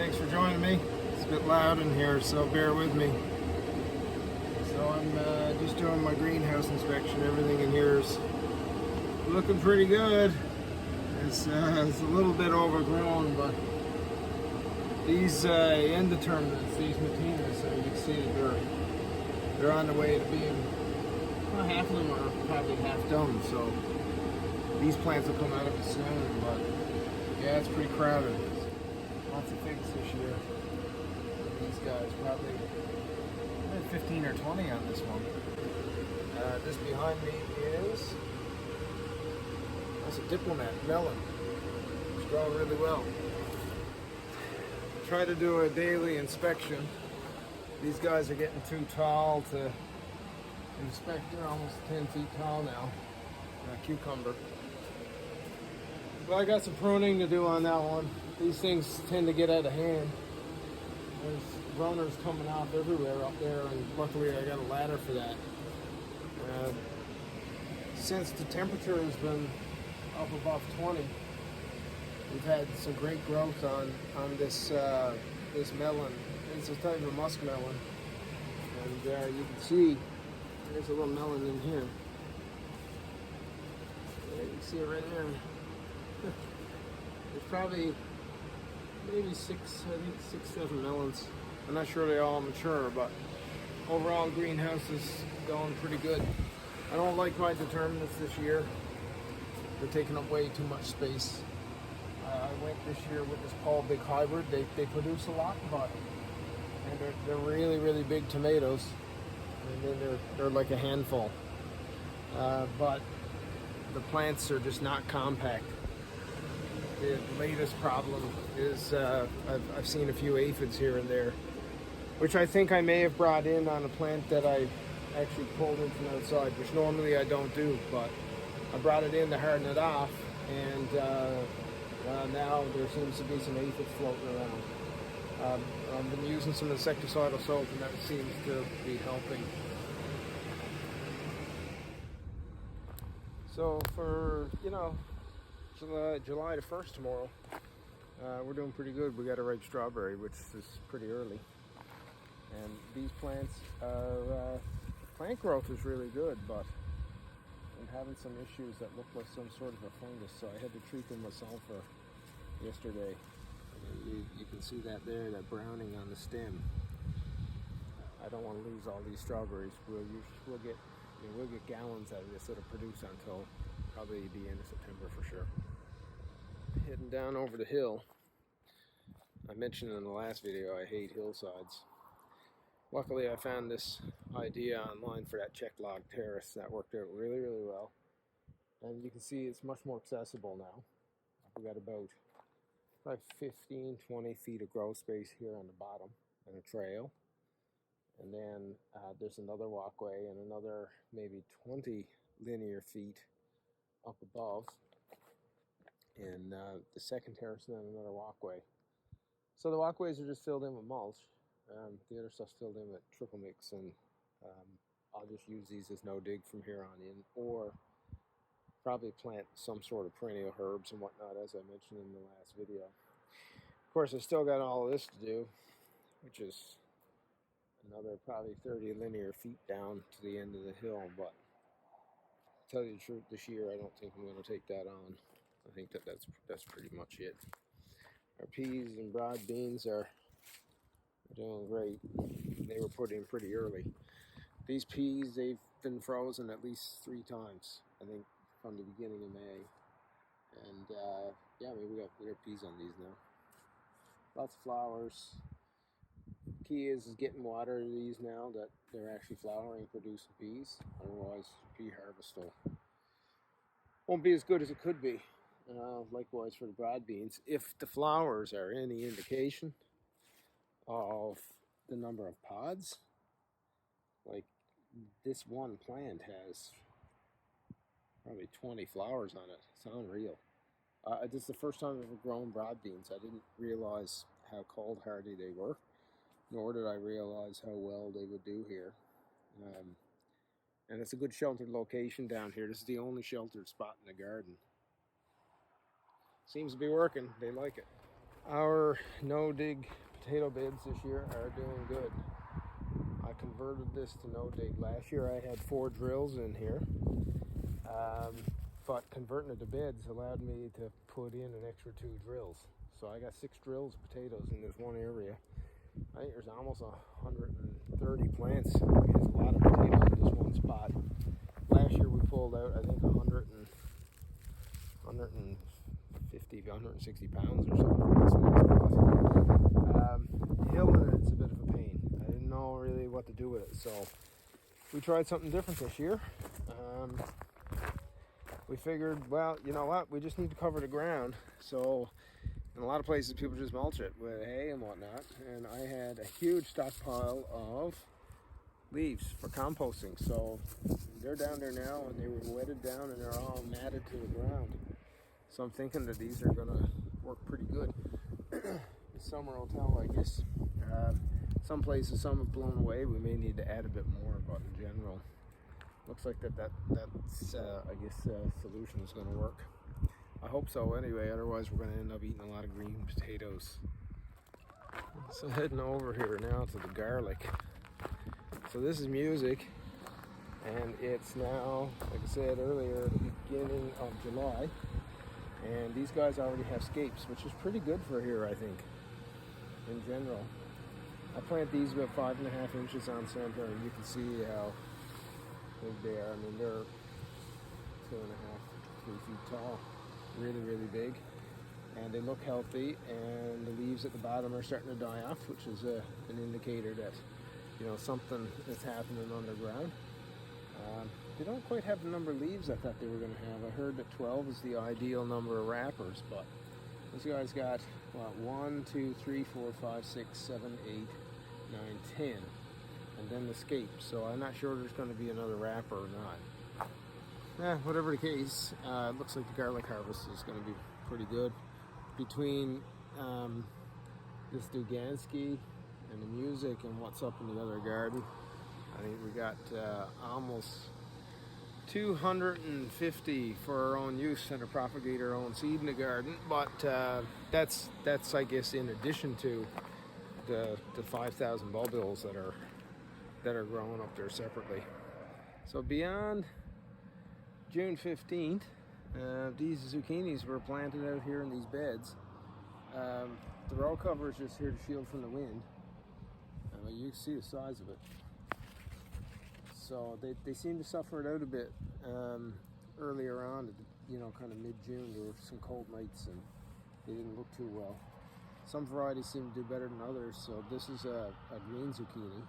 Thanks for joining me. It's a bit loud in here, so bear with me. So I'm just doing my greenhouse inspection. Everything in here is looking pretty good. It's a little bit overgrown, but these indeterminates, these matinas, you can see they're on the way to being, well, half of them are probably half done, so these plants will come out of it soon, but yeah, it's pretty crowded. Lots of figs this year. These guys probably 15 or 20 on this one. This behind me that's a Diplomat melon. It's growing really well. Try to do a daily inspection. These guys are getting too tall to inspect. They're almost 10 feet tall now. Cucumber. Well, I got some pruning to do on that one. These things tend to get out of hand. There's runners coming off everywhere up there, and luckily I got a ladder for that. Since the temperature has been up above 20, we've had some great growth on this this melon. It's a type of musk melon, and you can see there's a little melon in here. Yeah, you can see it right there. There's probably maybe six, seven melons. I'm not sure they all mature, but overall greenhouse is going pretty good. I don't like my determinants this year. They're taking up way too much space. I went this year with this Paul Big Hybrid. They produce a lot, and they're really, really big tomatoes. And then they're like a handful. But the plants are just not compact. The latest problem is I've seen a few aphids here and there, which I think I may have brought in on a plant that I actually pulled in from outside, which normally I don't do, but I brought it in to harden it off, and now there seems to be some aphids floating around. I've been using some insecticidal soap, and that seems to be helping. So for, July the 1st tomorrow, we're doing pretty good. We got a ripe strawberry, which is pretty early. And these plants are, plant growth is really good, but I'm having some issues that look like some sort of a fungus, so I had to treat them with sulfur yesterday. And you can see that there, that browning on the stem. I don't want to lose all these strawberries. We'll get gallons out of this. It'll produce until probably the end of September for sure. Heading down over the hill. I mentioned in the last video I hate hillsides. Luckily I found this idea online for that check log terrace that worked out really, really well. And you can see it's much more accessible now. We got about 15, 20 feet of growth space here on the bottom and a trail. And then there's another walkway and another maybe 20 linear feet up above. And the second terrace and then another walkway. So the walkways are just filled in with mulch. The other stuff's filled in with triple mix, and I'll just use these as no dig from here on in, or probably plant some sort of perennial herbs and whatnot, as I mentioned in the last video. Of course, I still got all of this to do, which is another probably 30 linear feet down to the end of the hill, but to tell you the truth, this year I don't think I'm going to take that on. I think that's pretty much it. Our peas and broad beans are doing great. They were put in pretty early. These peas, they've been frozen at least 3 times, I think, from the beginning of May. And yeah, we got peas on these now. Lots of flowers. Key is getting water to these now that they're actually flowering, producing peas. Otherwise, pea harvest won't be as good as it could be. Likewise for the broad beans. If the flowers are any indication of the number of pods, like this one plant has probably 20 flowers on it. It's unreal. This is the first time I've ever grown broad beans. I didn't realize how cold hardy they were, nor did I realize how well they would do here. And it's a good sheltered location down here. This is the only sheltered spot in the garden. Seems to be working. They like it. Our no-dig potato beds this year are doing good. I converted this to no-dig. Last year I had 4 drills in here, but converting it to beds allowed me to put in an extra 2 drills. So I got 6 drills of potatoes in this one area. I think there's almost 130 plants. There's a lot of potatoes in this one spot. Last year we pulled out, I think, 150, 160 pounds or something from this one spot. Hilling it's a bit of a pain. I didn't know really what to do with it, so we tried something different this year. We figured, well, you know what, we just need to cover the ground. So in a lot of places people just mulch it with hay and whatnot, and I had a huge stockpile of leaves for composting. So they're down there now, and they were wetted down, and they're all matted to the ground. So I'm thinking that these are gonna work pretty good. Summer will tell, I guess. Some places, some have blown away. We may need to add a bit more, but in general, looks like that's I guess solution is going to work. I hope so. Anyway, otherwise we're going to end up eating a lot of green potatoes. So heading over here now to the garlic. So this is music, and it's now, like I said earlier, the beginning of July, and these guys already have scapes, which is pretty good for here, I think, in general. I plant these about 5.5 inches on center, and you can see how big they are. I mean, they're 2.5, 3 feet tall, really, really big, and they look healthy. And the leaves at the bottom are starting to die off, which is an indicator that, you know, something is happening underground. They don't quite have the number of leaves I thought they were going to have. I heard that 12 is the ideal number of wrappers, but this guy's got, what, 1, 2, 3, 4, 5, 6, 7, 8, 9, 10, and then the scape. So I'm not sure there's going to be another wrapper or not. Whatever the case, it looks like the garlic harvest is going to be pretty good. Between this Dugansky and the music and what's up in the other garden, I think we got almost 250 for our own use and to propagate our own seed in the garden. But that's I guess in addition to the 5,000 bulbils that are growing up there separately. So beyond June 15th, these zucchinis were planted out here in these beds. The row cover is just here to shield from the wind. You can see the size of it. So they seem to suffer it out a bit earlier on, you know, kind of mid-June. There were some cold nights and they didn't look too well. Some varieties seem to do better than others. So this is a green zucchini.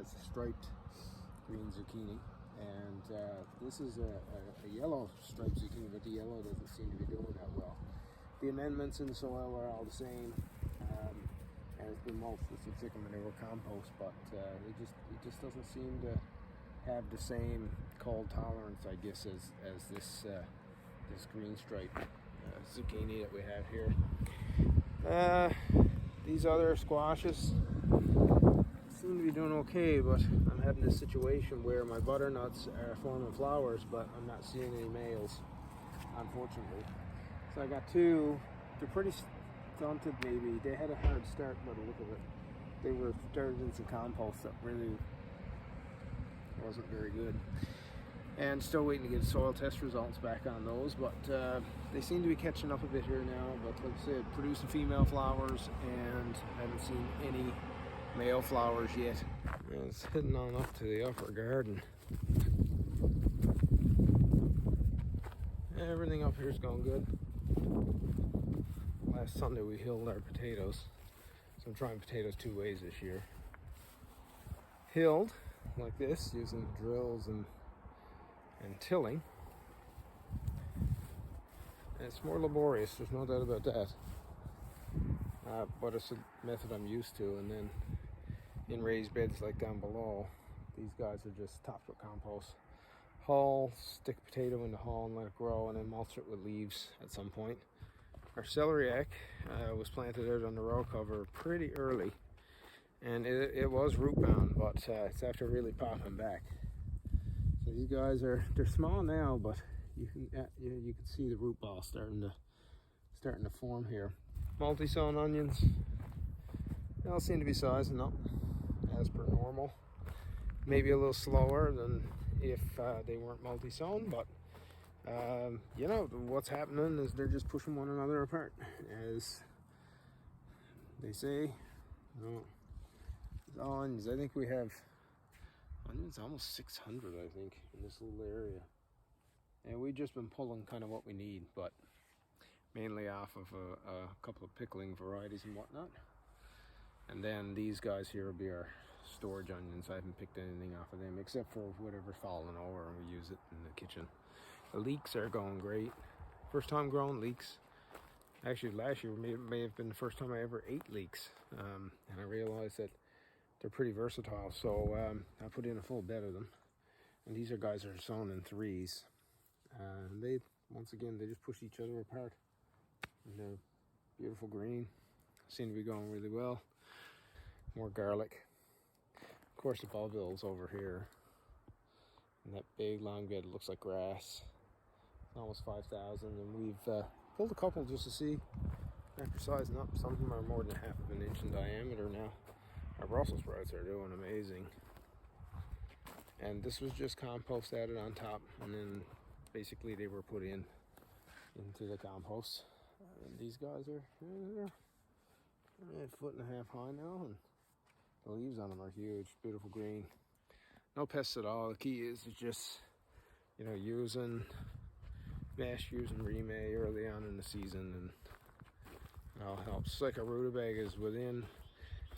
It's a striped green zucchini. And this is a yellow striped zucchini, but the yellow doesn't seem to be doing that well. The amendments in the soil are all the same. And it's been mulched with some chicken manure compost, but it just doesn't seem to have the same cold tolerance, I guess, as this green stripe zucchini that we have here. These other squashes seem to be doing okay, but I'm having this situation where my butternuts are forming flowers, but I'm not seeing any males, unfortunately. So I got 2. They're pretty stunted, maybe. They had a hard start by the look of it. They were started in some compost that really wasn't very good. And still waiting to get soil test results back on those, but they seem to be catching up a bit here now. But like I said, producing female flowers, and I haven't seen any male flowers yet. And it's heading on up to the upper garden. Everything up here is going good. Last Sunday we hilled our potatoes, so I'm trying potatoes 2 ways this year. Hilled like this, using drills and tilling. And it's more laborious, there's no doubt about that. But it's a method I'm used to. And then in raised beds like down below, these guys are just topped with compost. Hull, stick potato in the hull and let it grow, and then mulch it with leaves at some point. Our celeriac was planted out on the row cover pretty early, and it was root bound, but it's after really popping back. So these guys they're small now, but you can see the root ball starting to form here. multi-sown onions, they all seem to be sizing up as per normal. Maybe a little slower than if they weren't multi-sown, but you know, what's happening is they're just pushing one another apart, as they say. You know, onions. I think we have onions almost 600, I think, in this little area. And we've just been pulling kind of what we need, but mainly off of a couple of pickling varieties and whatnot. And then these guys here will be our storage onions. I haven't picked anything off of them except for whatever's fallen over, and we use it in the kitchen. The leeks are going great. First time growing leeks. Actually, last year may have been the first time I ever ate leeks. And I realized that they're pretty versatile, so I put in a full bed of them. And these are guys that are sown in threes. And they, once again, they just push each other apart. And they're beautiful green. Seem to be going really well. More garlic. Of course, the bulbils over here. And that big long bed looks like grass. Almost 5,000, and we've pulled a couple just to see after sizing up. Some of them are more than half of an inch in diameter now. Our Brussels sprouts are doing amazing. And this was just compost added on top, and then basically they were put into the compost. And these guys are they're a foot and a half high now, and the leaves on them are huge, beautiful green. No pests at all. The key is just, you know, using remay early on in the season, and it all helps. Like a rutabaga is within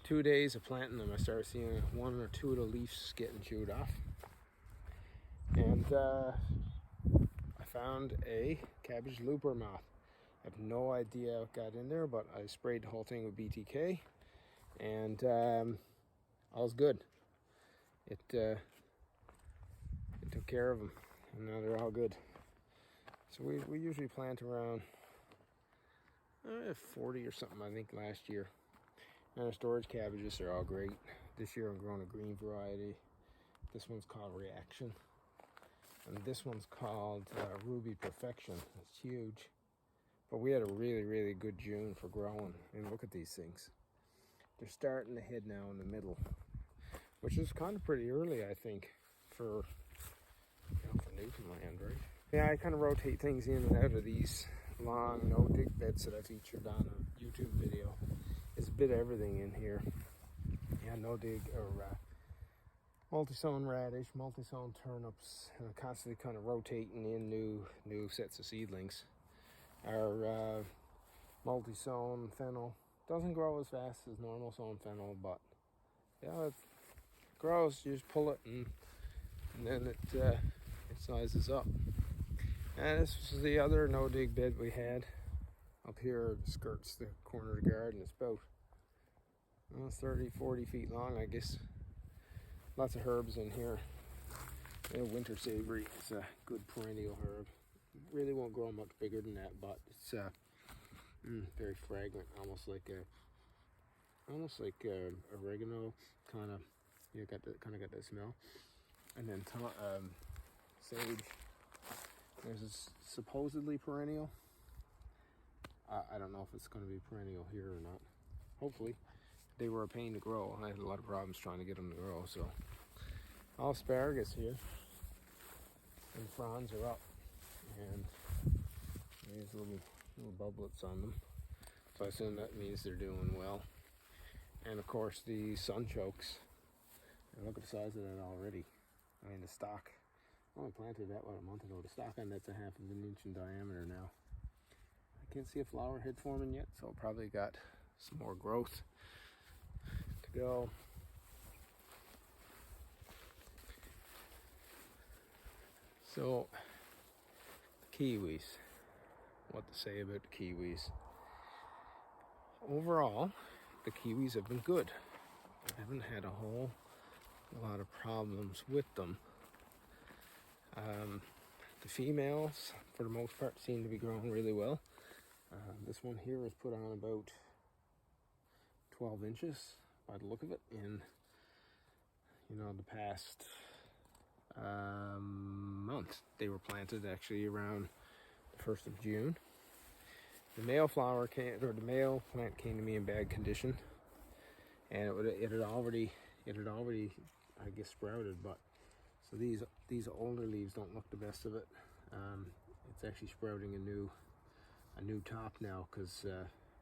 2 days of planting them, I started seeing 1 or 2 of the leaves getting chewed off. And I found a cabbage looper moth. I have no idea what got in there, but I sprayed the whole thing with BTK, and all's good. It took care of them, and now they're all good. So we usually plant around 40 or something, I think, last year. And our storage cabbages are all great. This year I'm growing a green variety. This one's called Reaction. And this one's called Ruby Perfection. It's huge. But we had a really, really good June for growing. And look at these things. They're starting to head now in the middle, which is kind of pretty early, I think, for, you know, for Newfoundland, right? Yeah, I kind of rotate things in and out of these long no-dig beds that I featured on a YouTube video. There's a bit of everything in here. Yeah, no-dig or multi-sown radish, multi-sown turnips, and I'm constantly kind of rotating in new sets of seedlings. Our multi-sown fennel doesn't grow as fast as normal sown fennel, but yeah, it grows. You just pull it, and then it sizes up. And this was the other no-dig bed we had up here. It skirts the corner of the garden. It's about 30, 40 feet long, I guess. Lots of herbs in here. Winter savory is a good perennial herb. Really won't grow much bigger than that, but it's very fragrant, almost like oregano kind of. You got that smell. And then sage. There's supposedly perennial. I don't know if it's going to be perennial here or not. Hopefully. They were a pain to grow. I had a lot of problems trying to get them to grow. So, all asparagus here. And fronds are up. And there's little bubblets on them. So I assume that means they're doing well. And of course the sunchokes. And look at the size of that already. I mean, the stalk. I only planted that a month ago. The stalk on that's a half of an inch in diameter now. I can't see a flower head forming yet, so probably got some more growth to go. So, the kiwis. What to say about the kiwis? Overall, the kiwis have been good. I haven't had a whole lot of problems with them. The females, for the most part, seem to be growing really well. This one here is put on about 12 inches by the look of it in, the past month. They were planted actually around the 1st of June. the male flower the male plant came to me in bad condition, and it had already I guess sprouted. But so these older leaves don't look the best of it. It's actually sprouting a new top now, because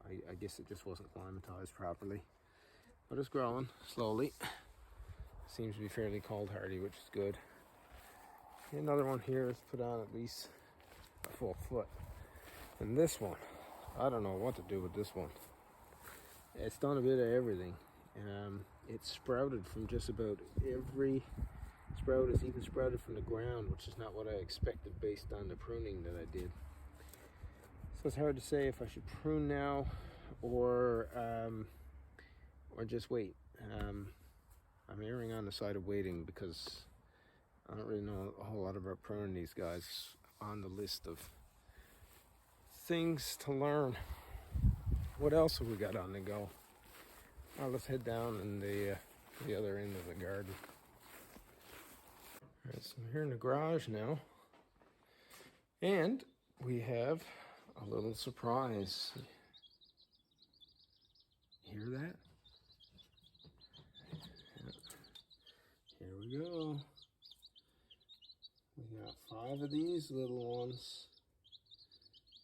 I guess it just wasn't climatized properly. But it's growing slowly. Seems to be fairly cold hardy, which is good. Another one here is put on at least a full foot. And this one, I don't know what to do with this one. It's done a bit of everything. It sprouted from just about every sprout. It's even sprouted from the ground, which is not what I expected based on the pruning that I did. So it's hard to say if I should prune now or just wait. I'm erring on the side of waiting because I don't really know a whole lot about pruning these guys. On the list of things to learn. What else have we got on the go? Well, let's head down in the other end of the garden. All right, so I'm here in the garage now, and we have a little surprise. Hear that? Yeah. Here we go. We got 5 of these little ones.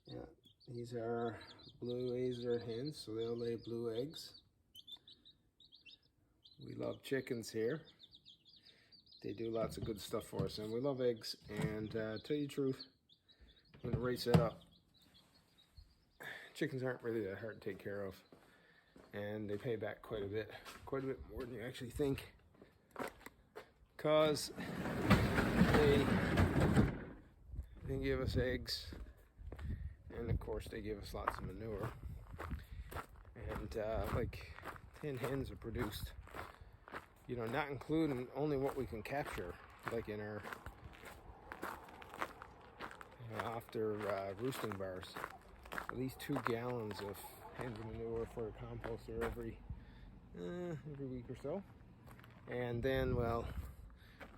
Yeah, these are blue azer hens, so they'll lay blue eggs. We love chickens here. They do lots of good stuff for us, and we love eggs. And tell you the truth, I'm gonna raise that up. Chickens aren't really that hard to take care of, and they pay back quite a bit more than you actually think, because they give us eggs, and of course they give us lots of manure. And like 10 hens are produced, you know, not including only what we can capture, like in our after roosting bars. At least 2 gallons of hens manure for a composter every week or so. And then, well,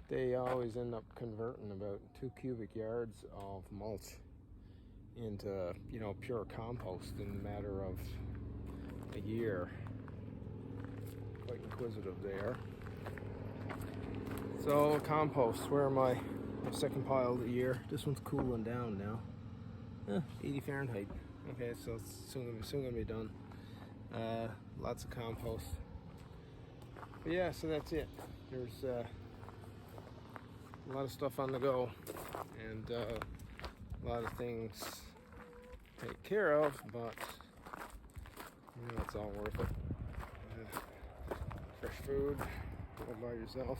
they always end up converting about 2 cubic yards of mulch into, you know, pure compost in a matter of a year. Quite inquisitive there. So compost, where am I? My second pile of the year. This one's cooling down now. 80 Fahrenheit. Okay, so it's soon gonna be done. Lots of compost. But yeah, so that's it. There's a lot of stuff on the go, and a lot of things to take care of, but you know, it's all worth it. Fresh food, all by yourself,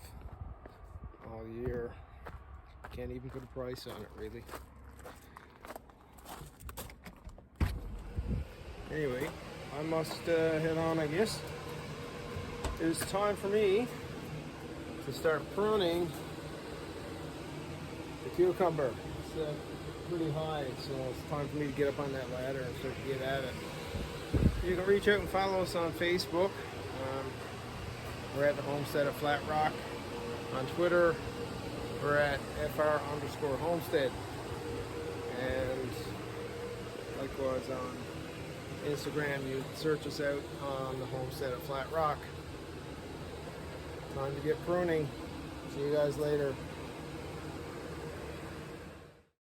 all year. Can't even put a price on it, really. Anyway, I must head on, I guess. It's time for me to start pruning the cucumber. It's pretty high, so it's time for me to get up on that ladder and start to get at it. You can reach out and follow us on Facebook. We're at the homestead at Flat Rock. On Twitter, we're at FR_homestead. And likewise on Instagram, you search us out on the homestead at Flat Rock. Time to get pruning. See you guys later.